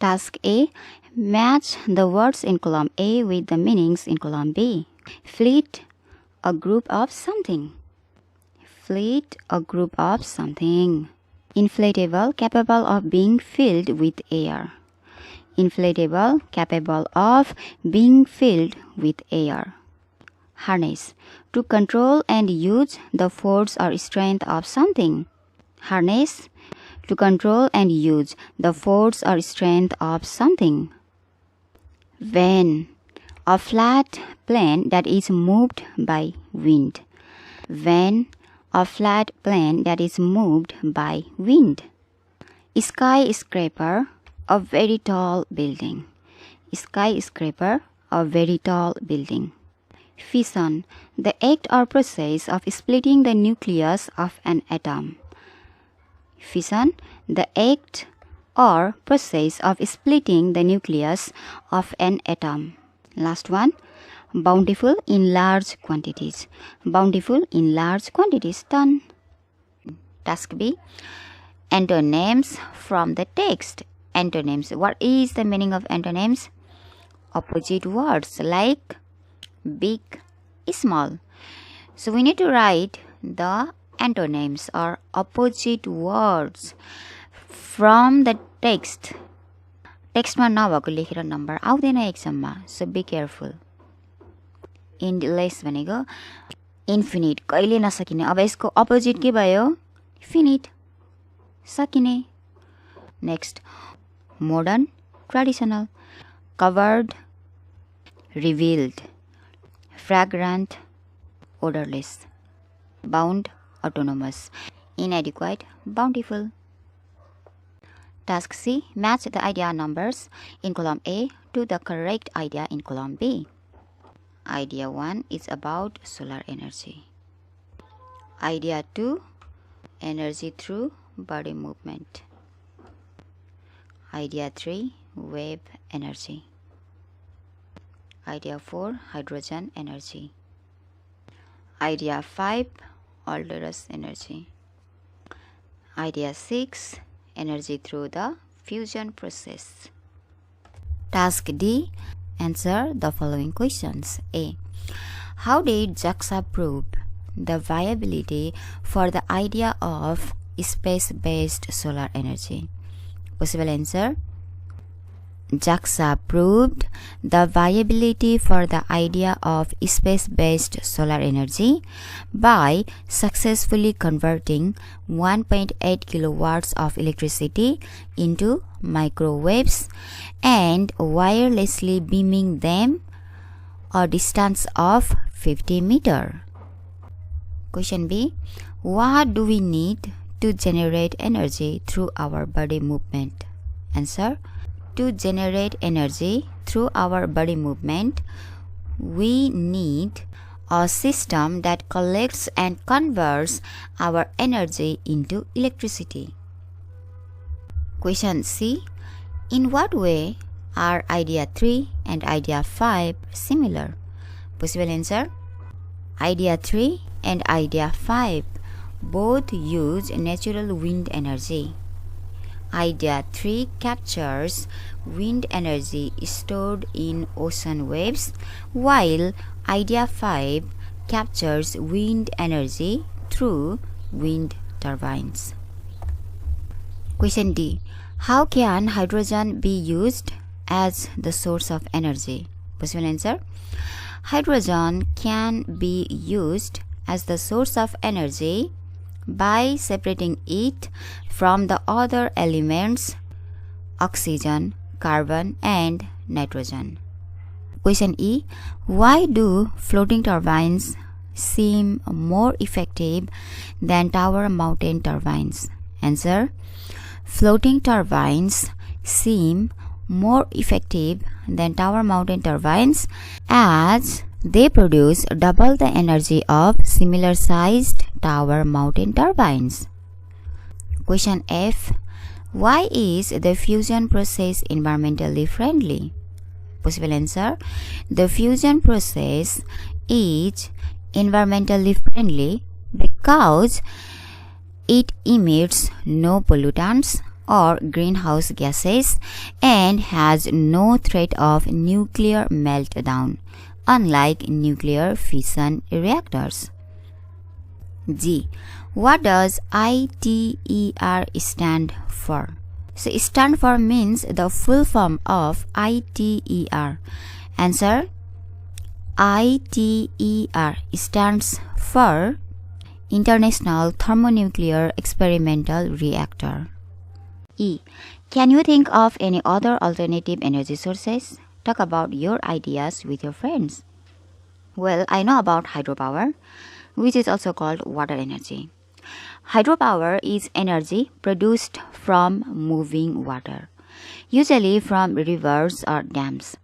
Task A. Match the words in column A with the meanings in column B. Fleet, a group of something. Fleet, a group of something. Inflatable, capable of being filled with air. Inflatable, capable of being filled with air. Harness, to control and use the force or strength of something. Harness, to control and use the force or strength of something. Van, a flat plane that is moved by wind. Van, a flat plane that is moved by wind. Skyscraper, a very tall building. Skyscraper, a very tall building. Fission, the act or process of splitting the nucleus of an atom. Fission, the act or process of splitting the nucleus of an atom. Last one, bountiful in large quantities. Bountiful in large quantities. Done. Task B. Antonyms from the text. Antonyms. What is the meaning of antonyms? Opposite words like big, small. So we need to write the antonyms or opposite words from the text. टेक्स्टमा नभएको लेखेर number आउँदैन एक्जाममा, सो be careful. इन्डलेस भनेको infinite, कहिले नसकिने. अब यसको opposite के भयो? फिनिट, सकिने. Next, modern, traditional. Covered, revealed. Fragrant, odourless. Bound, autonomous. Inadequate, bountiful. Task C. Match the idea numbers in column A to the correct idea in column B. Idea 1 is about solar energy. Idea 2, energy through body movement. Idea 3, wave energy. Idea 4, hydrogen energy. Idea 5, odorous energy. Idea 6, energy through the fusion process. Task D. Answer the following questions. A. How did JAXA prove the viability for the idea of space-based solar energy? Possible answer. JAXA proved the viability for the idea of space-based solar energy by successfully converting 1.8 kilowatts of electricity into microwaves and wirelessly beaming them a distance of 50 meters. Question B. What do we need to generate energy through our body movement? Answer. To generate energy through our body movement, we need a system that collects and converts our energy into electricity. Question C. In what way are idea 3 and idea 5 similar? Possible answer. Idea 3 and idea 5 both use natural wind energy. Idea 3 captures wind energy stored in ocean waves, while idea 5 captures wind energy through wind turbines. Question D. How can hydrogen be used as the source of energy? Possible answer. Hydrogen can be used as the source of energy by separating it from the other elements oxygen, carbon, and nitrogen. Question E. Why do floating turbines seem more effective than tower mounted turbines? Answer. Floating turbines seem more effective than tower mounted turbines as they produce double the energy of similar sized tower mounted turbines. Question F. Why is the fusion process environmentally friendly? Possible answer. The fusion process is environmentally friendly because it emits no pollutants or greenhouse gases and has no threat of nuclear meltdown, unlike nuclear fission reactors. G. What does ITER stand for? So stand for means the full form of ITER. Answer: ITER stands for International Thermonuclear Experimental Reactor. E. Can you think of any other alternative energy sources? Talk about your ideas with your friends. Well, I know about hydropower, which is also called water energy. Hydropower is energy produced from moving water, usually from rivers or dams.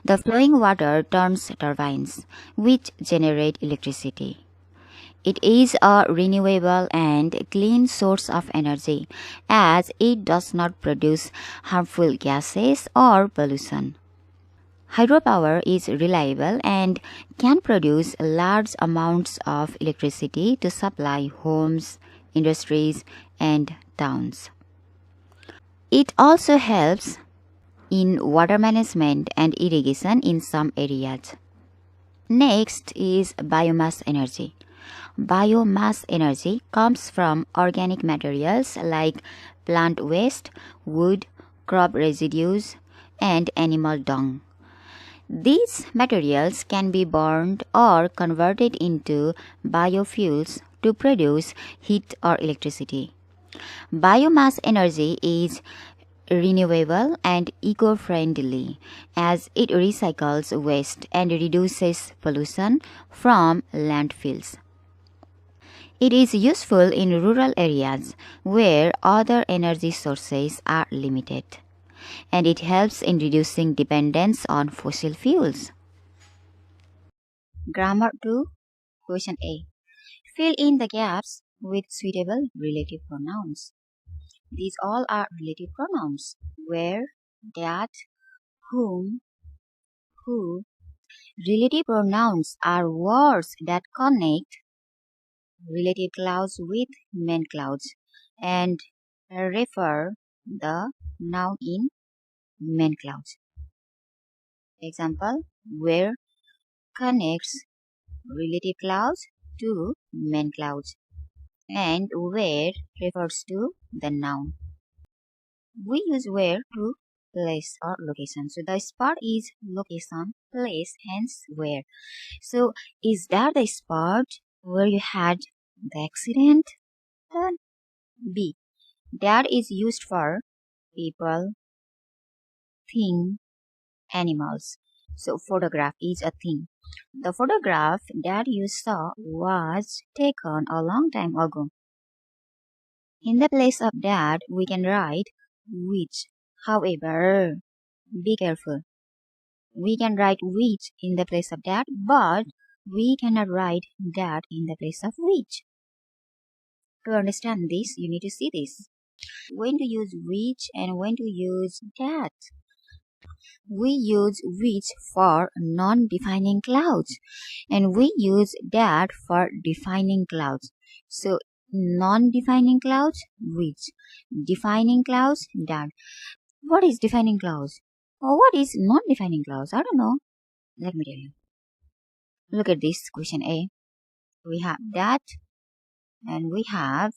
The flowing water turns turbines, which generate electricity. It is a renewable and clean source of energy as it does not produce harmful gases or pollution. Hydropower is reliable and can produce large amounts of electricity to supply homes, industries, and towns. It also helps in water management and irrigation in some areas. Next is biomass energy. Biomass energy comes from organic materials like plant waste, wood, crop residues, and animal dung. These materials can be burned or converted into biofuels to produce heat or electricity. Biomass energy is renewable and eco-friendly as it recycles waste and reduces pollution from landfills. It is useful in rural areas where other energy sources are limited, and it helps in reducing dependence on fossil fuels. Grammar 2, Question A. Fill in the gaps with suitable relative pronouns. These all are relative pronouns: where, that, whom, who. Relative pronouns are words that connect relative clause with main clause and refer the noun in main clause. Example: where connects relative clause to main clause, and where refers to the noun. We use where to place or location. So the spot is location, place, hence where. So is that the spot where you had the accident? Then B. That is used for people, thing, animals. So photograph is a thing. The photograph that you saw was taken a long time ago. In the place of that, we can write which. However, be careful. We can write which in the place of that, but we cannot write that in the place of which. To understand this, you need to see this. When to use which and when to use that. We use which for non-defining clause and we use that for defining clause. So non-defining clause which, defining clause that. What is defining clause? Or what is non-defining clause? I don't know. Let me tell you. Look at this question A. We have that and we have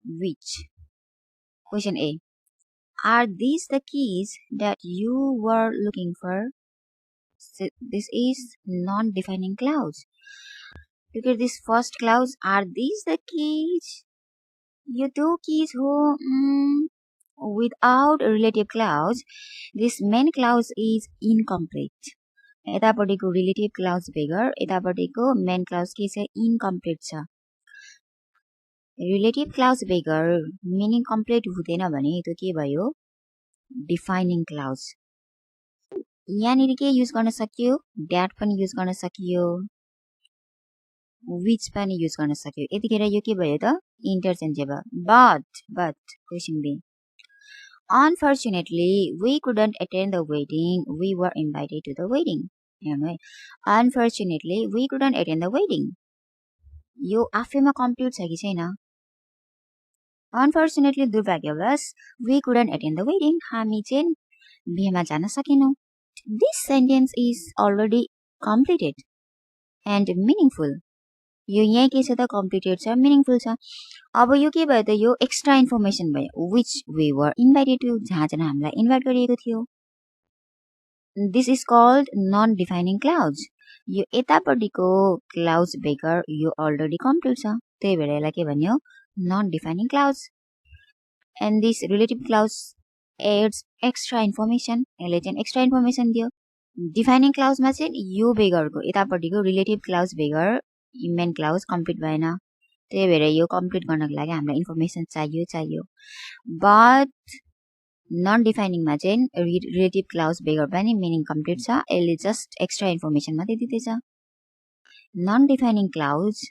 which. Question A. Are these the keys that you were looking for? So this is non-defining clause. Look at this first clause. Are these the keys? You two keys who without a relative clause, this main clause is incomplete. यतापट्टिको relative clause बेगर यतापट्टिको main clause के छ incomplete छ. Relative clause बेगर meaning complete हुँदैन भने त्यो के भयो? Defining clause. यहाँनिर के युज गर्न सकियो? That पनि युज गर्न सकियो. Which पनि युज गर्न सकियो. यतिखेर यो के भयो त? Interchangeable. But question B. Unfortunately, we couldn't attend the wedding. We were invited to the wedding. Unfortunately, we couldn't attend the wedding. यो आफैमा कम्प्लिट छ कि छैन? Unfortunately, दुर्भाग्यवश, we couldn't attend the wedding. हामी चाहिँ बिहेमा जान सकेनौं. This sentence is already completed and meaningful. यो यहाँ के छ त completed छ, meaningful छ. अब यो के भयो त यो extra information भयो, which we were invited to, जहाँ चाहिँ हामीलाई invite गरिएको थियो. This is called non-defining clause. Yo यतापट्टिको clause beggar yo already complete छ. त्यही भएर यसलाई के भन्यो? Non-defining clause. And this relative clause adds extra information. यसले चाहिँ extra information दियो. Defining clause मा चाहिँ यो बेगरको यतापट्टिको relative clause बेगर main clause complete भएन. त्यही भएर यो complete गर्नको लागि हामीलाई information चाहियो. But non-defining मा चाहिँ relative clause बेगर पनि meaning complete छ. यसले just extra information मात्रै दिँदैछ. Non-defining clause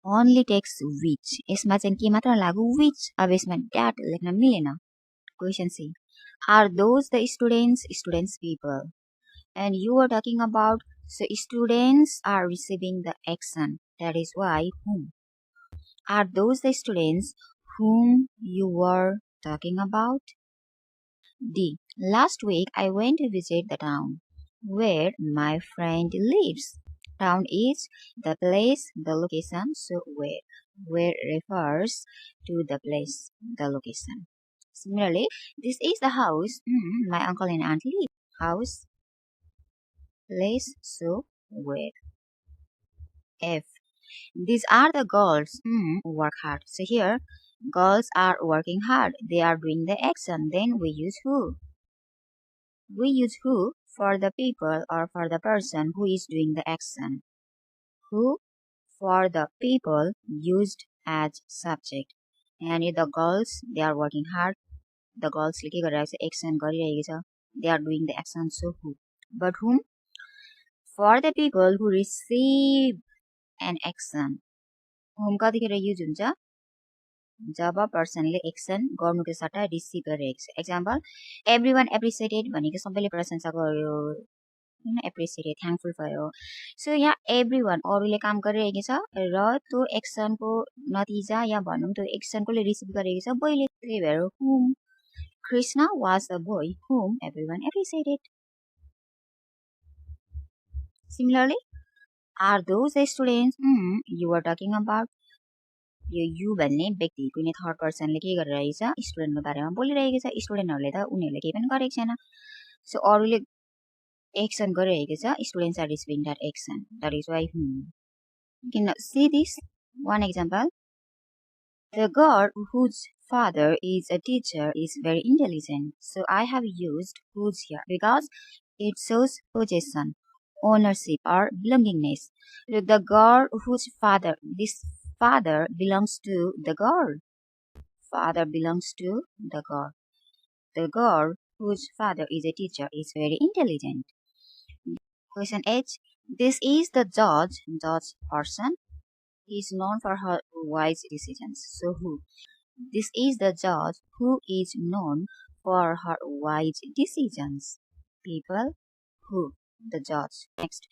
only takes which. यसमा चाहिँ के मात्र लागु? Which. अब यसमा that लेख्न मिलेन. Question C. Are those the students? Students people. And you were talking about, so students are receiving the action. That is why whom. Are those the students whom you were talking about? D. Last week I went to visit the town where my friend lives. Town is the place, the location, so where refers to the place, the location. Similarly, this is the house my uncle and aunt live. House, place, so where. F. These are the girls who work hard. So here, girls are working hard. They are doing the action. Then we use who. We use who for the people or for the person who is doing the action. Who for the people used as subject. And the girls, they are working hard. The girls ले के गरिरहेको छ? Action गरिरहेको छ. They are doing the action, so who. But whom? For the people who receive an action. Whom कतिखेर use हुन्छ? जब पर्सनले action गर्नुको सट्टा रिसिभ गरिरहेको छ. एक्जाम्पल, everyone appreciated भनेको सबैले प्रशंसा गर्यो, appreciated, thankful भयो. So यहाँ everyone अरूले काम गरिरहेको छ र त्यो एक्सनको नतिजा या भनौं त्यो एक्सनकोले रिसिभ गरेको छ बोयले. त्यही भएर whom. Krishna was the boy whom everyone appreciated. Similarly, are those the students you were talking about? Yo you भन्ने व्यक्ति कुनै थर्ड पर्सनले के गरिरहेको छ? स्टुडेन्टको बारेमा बोलिरहेको छ. स्टुडेन्टहरुले त उनीहरुले केही पनि गरेको छैन. सो अरूले एक्सन गरिरहेको छ. Students are receiving that action. That is why whom. You can see this one example. The girl whose father is a teacher is very intelligent. So I have used whose here because it shows possession, ownership or belongingness. The girl whose father, this father belongs to the girl. Father belongs to the girl. The girl whose father is a teacher is very intelligent. Question H. This is the judge. Judge person is known for her wise decisions. So who? This is the judge who is known for her wise decisions. People. Who? The judge. Next.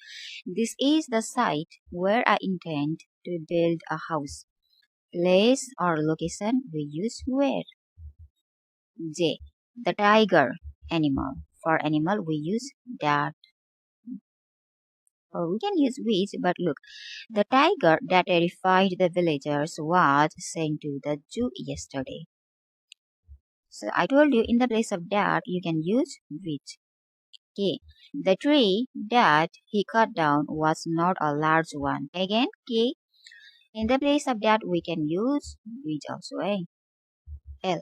This is the site where I intend to build a house. Place or location we use where. J. The tiger. Animal. For animal we use that. Or we can use which, but look. The tiger that terrified the villagers was sent to the zoo yesterday. So I told you in the place of that you can use which. K. The tree that he cut down was not a large one. Again, K. In the place of that we can use which also. L.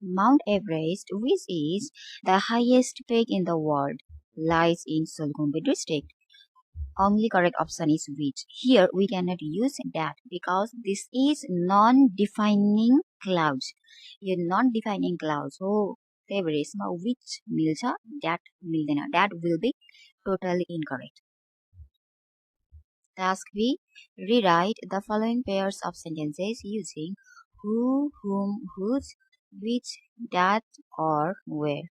Mount Everest, which is the highest peak in the world, lies in Solgombe district. Only correct option is which. Here we cannot use that because this is non-defining clause. Yo non-defining clause हो. त्यही भएर यसमा which मिल्छ, that मिल्दैन. That will be totally incorrect. Task B. Rewrite the following pairs of sentences using who, whom, whose, which, that, or where.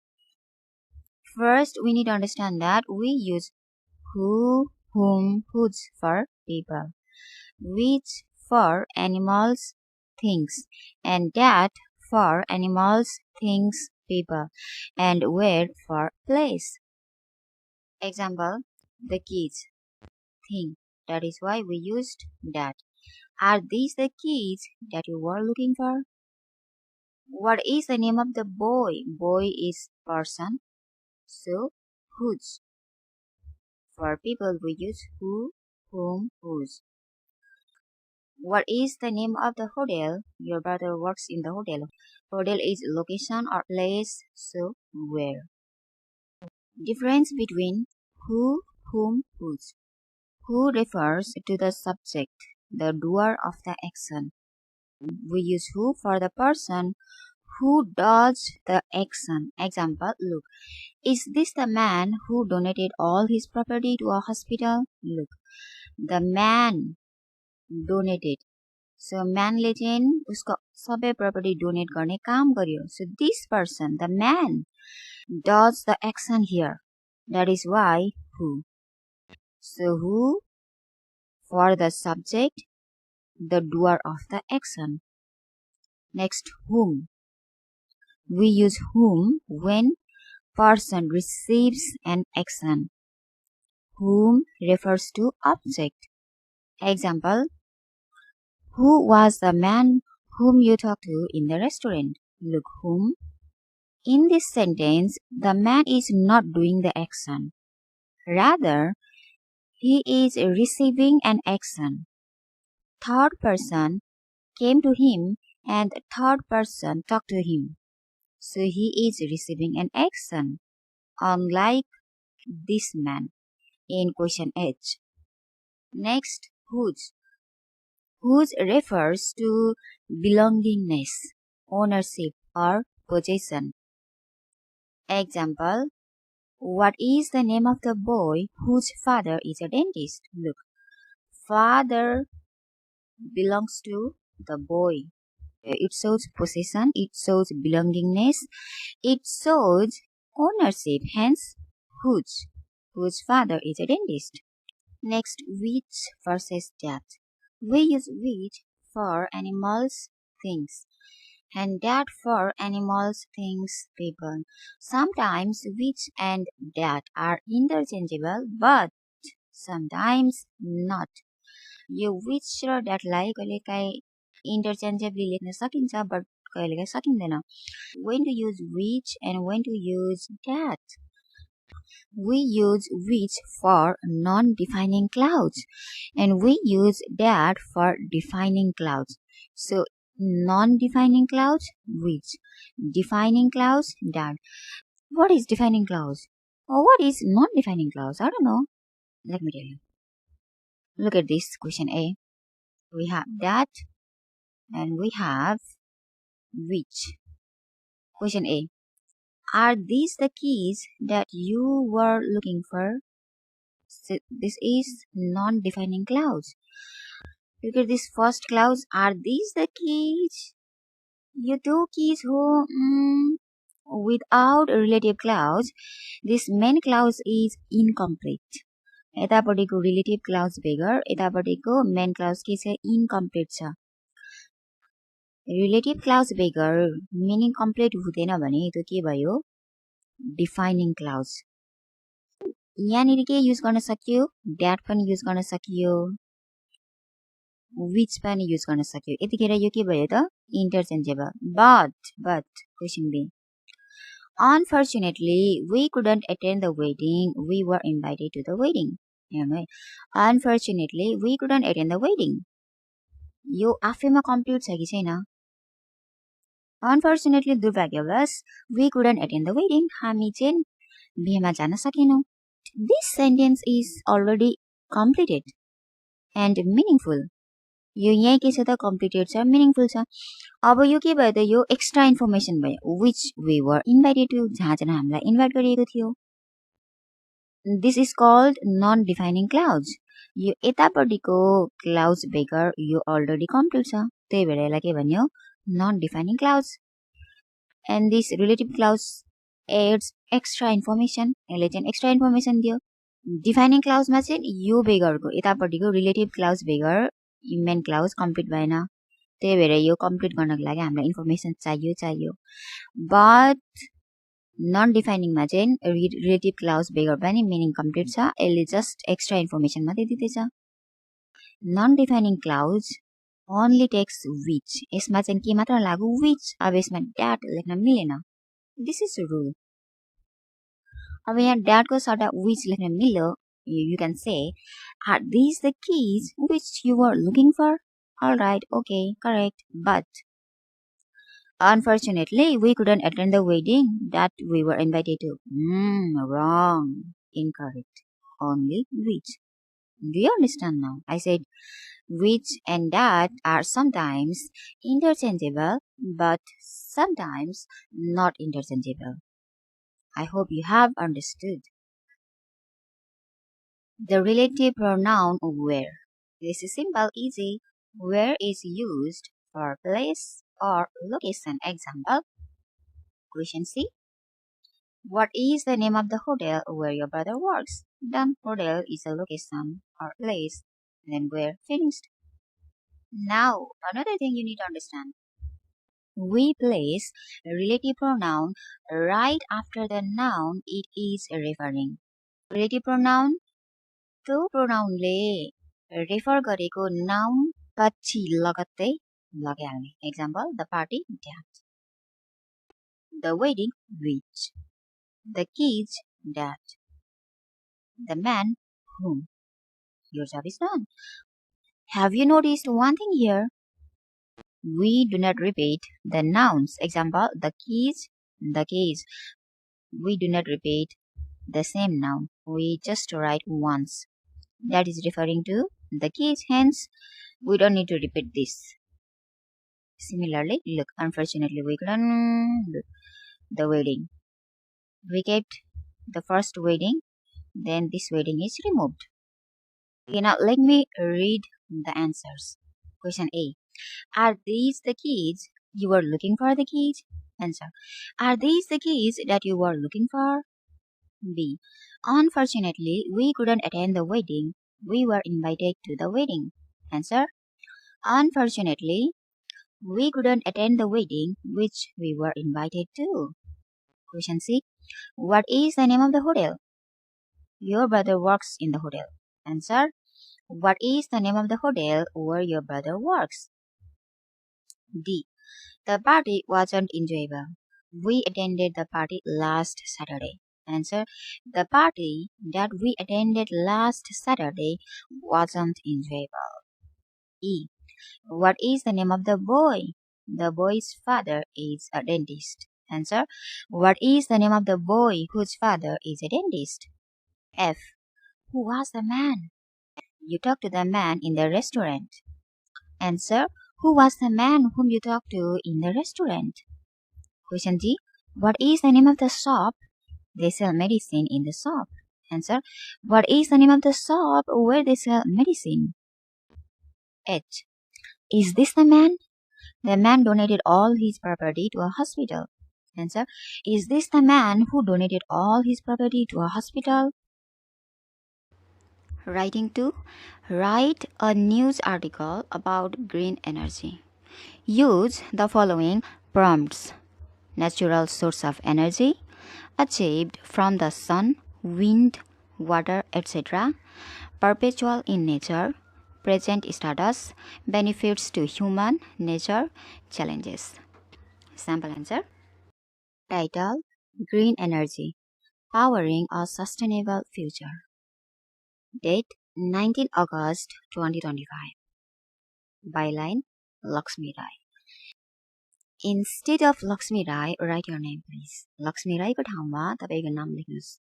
First, we need to understand that we use who, whom, whose for people, which for animals, things, and that for animals, things, people, and where for place. Example, the keys, thing. That is why we used that. Are these the keys that you were looking for? What is the name of the boy? Boy is person. So, whose. For people, we use who, whom, whose. What is the name of the hotel? Your brother works in the hotel. Hotel is location or place, so where. Difference between who, whom, whose. Who refers to the subject, the doer of the action. We use who for the person who does the action. Example, look. Is this the man who donated all his property to a hospital? Look. The man donated. So manले चाहिँ उसको सबै property donate गर्ने काम गर्यो. So this person, the man, does the action here. That is why who. So who for the subject, the doer of the action. Next, whom. We use whom when person receives an action. Whom refers to object. Example, who was the man whom you talked to in the restaurant? Look, whom. In this sentence, the man is not doing the action. Rather, he is receiving an action. Third person came to him and third person talked to him. So he is receiving an action, unlike this man in question H. Next, whose. Whose refers to belongingness, ownership, or possession. Example, what is the name of the boy whose father is a dentist? Look, father belongs to the boy. It shows possession, it shows belongingness, it shows ownership, hence whose father is a dentist. Next, which versus that. We use which for animals, things, and that for animals, things, people. Sometimes which and that are interchangeable, but sometimes not. Yo which raw that लाई कहिलेकाहीँ interchangeably लेख्न सकिन्छ, but कहिलेकाहीँ सकिँदैन. When to use which and when to use that. We use which for non-defining clouds and we use that for defining clouds. So non-defining clouds, which. Defining clouds, that. What is defining clouds? Or what is non-defining clouds? I don't know. Let me tell you. Look at this question A. We have that and we have which. Question A. Are these the keys that you were looking for? So this is non-defining clause. Look at this first clause. Are these the keys? You two keys who without a relative clause, this main clause is incomplete. यतापट्टिको relative clause bigger, यतापट्टिको main clause के छ incomplete छ. Relative clause bigger meaning complete हुँदैन भने त्यो के भयो? Defining clause. यहाँनिर के युज गर्न सकियो? that पनि युज गर्न सकियो, which पनि युज गर्न सकियो. यतिखेर यो के भयो त? Interchangeable. But question B. Unfortunately, we couldn't attend the wedding. We were invited to the wedding. Unfortunately, we couldn't attend the wedding. यो आफैमा कम्प्लिट छ कि छैन? Unfortunately, दुर्भाग्यवश, we couldn't attend the wedding. हामी चाहिँ बिहेमा जान सकेनौं. This sentence is already completed and meaningful. यो यही के छ त completed छ, meaningful छ. अब यो के भयो त? यो extra information भयो. Which we were invited to, जहाँ चाहिँ हामीलाई इन्भाइट गरिएको थियो. This is called non-defining clause. Yo यतापट्टिको clause bigger yo already complete छ. त्यही भएर यसलाई के भन्यो? Non-defining clause. And this relative clause adds extra information. यसले चाहिँ extra information दियो. Defining clause मा चाहिँ यो bigger को यतापट्टिको relative clause bigger main clause complete भएन. त्यही भएर यो कम्प्लिट गर्नको लागि हामीलाई इन्फर्मेसन चाहियो बट नन डिफाइनिङमा चाहिँ रिलेटिभ क्लाउज बेगर पनि मिनिङ कम्प्लिट छ यसले जस्ट एक्स्ट्रा इन्फर्मेसन मात्रै दिँदैछ non defining clause only takes which यसमा चाहिँ के मात्र लागु विच अब यसमा ड्याट लेख्न मिलेन दिस इज रुल अब यहाँ ड्याटको सट्टा विच लेख्न मिल्यो you can say are these the keys which you were looking for all right okay correct but unfortunately we couldn't attend the wedding that we were invited to wrong incorrect only which do you understand now I said which and that are sometimes interchangeable but sometimes not interchangeable I hope you have understood the relative pronoun where. This is simple, easy. Where is used for place or location. Example. Question C. What is the name of the hotel where your brother works? Done. Hotel is a location or place. Then where finished. Now, another thing you need to understand. We place a relative pronoun right after the noun it is referring. Relative pronoun त्यो प्रोनाउनले refer गरेको noun पछि लगत्तै लगाइहाल्ने example the party that the wedding which the keys that the man whom your job is done Have you noticed one thing here? We do not repeat the nouns. Example, the keys, the keys. We do not repeat the same noun. We just write once. That is referring to the keys, hence we don't need to repeat this. Similarly, look, unfortunately we couldn't do the wedding. We kept the first wedding, then this wedding is removed. Okay, now let me read the answers. Question A. Are these the keys you were looking for? The keys? Answer. Are these the keys that you were looking for? B. Unfortunately, we couldn't attend the wedding. We were invited to the wedding. Answer. Unfortunately, we couldn't attend the wedding which we were invited to. Question C. What is the name of the hotel? Your brother works in the hotel. Answer. What is the name of the hotel where your brother works? D. The party wasn't enjoyable. We attended the party last Saturday. Answer. The party that we attended last Saturday wasn't enjoyable. E. What is the name of the boy? The boy's father is a dentist. Answer. What is the name of the boy whose father is a dentist? F. Who was the man? You talked to the man in the restaurant. Answer. Who was the man whom you talked to in the restaurant? Question D. What is the name of the shop? They sell medicine in the shop. Answer. What is the name of the shop where they sell medicine? H. Is this the man? The man donated all his property to a hospital. Answer. Is this the man who donated all his property to a hospital? Writing 2. Write a news article about green energy. Use the following prompts. Natural source of energy, achieved from the sun, wind, water, etc. Perpetual in nature, present status, benefits to human, nature, challenges. Sample answer. Title, Green Energy, Powering a Sustainable Future. Date, 19 August 2025. Byline, Lakshmi Rai. Instead of Lakshmi Rai, write your name please. Lakshmi Rai ko ठाउँमा तपाईको नाम लेख्नुस्.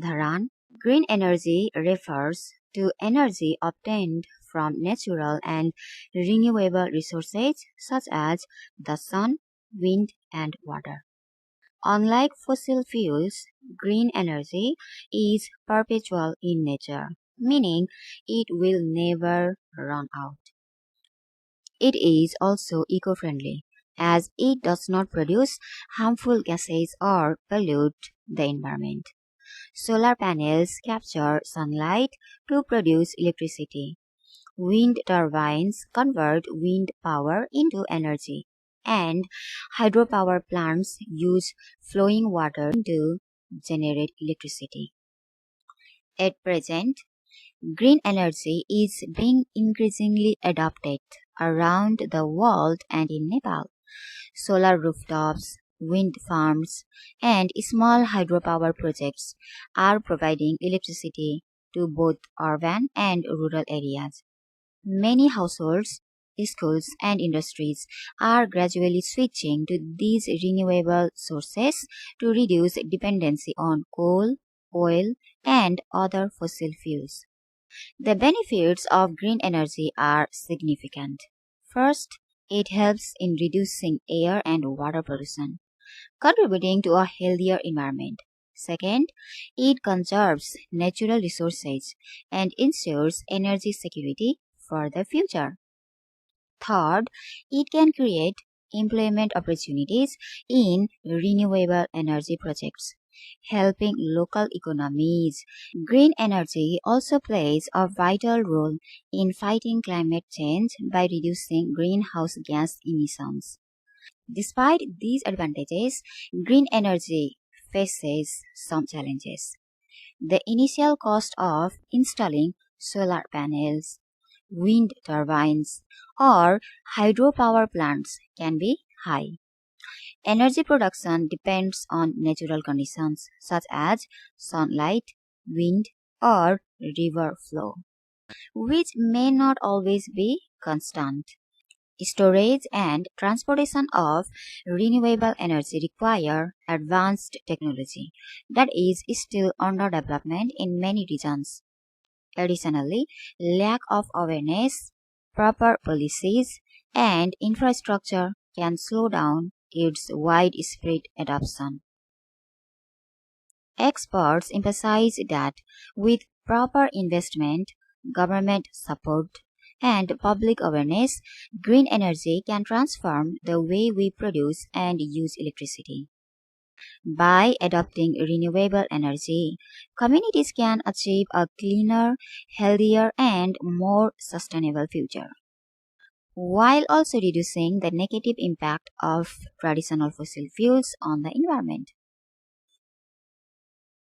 Dharan, green energy refers to energy obtained from natural and renewable resources such as the sun, wind, and water. Unlike fossil fuels, green energy is perpetual in nature, meaning it will never run out. It is also eco-friendly, as it does not produce harmful gases or pollute the environment. Solar panels capture sunlight to produce electricity, Wind turbines convert wind power into energy, and hydropower plants use flowing water to generate electricity. At present, green energy is being increasingly adopted around the world and in Nepal. Solar rooftops, wind farms, and small hydropower projects are providing electricity to both urban and rural areas. Many households, schools, and industries are gradually switching to these renewable sources to reduce dependency on coal, oil, and other fossil fuels. The benefits of green energy are significant. First, it helps in reducing air and water pollution, contributing to a healthier environment. Second, it conserves natural resources and ensures energy security for the future. Third, it can create employment opportunities in renewable energy projects, helping local economies. Green energy also plays a vital role in fighting climate change by reducing greenhouse gas emissions. Despite these advantages, green energy faces some challenges. The initial cost of installing solar panels, wind turbines, or hydropower plants can be high. Energy production depends on natural conditions such as sunlight, wind, or river flow, which may not always be constant. Storage and transportation of renewable energy require advanced technology that is still under development in many regions. Additionally, lack of awareness, proper policies, and infrastructure can slow down its widespread adoption. Experts emphasize that with proper investment, government support, and public awareness, green energy can transform the way we produce and use electricity. By adopting renewable energy, communities can achieve a cleaner, healthier, and more sustainable future, while also reducing the negative impact of traditional fossil fuels on the environment.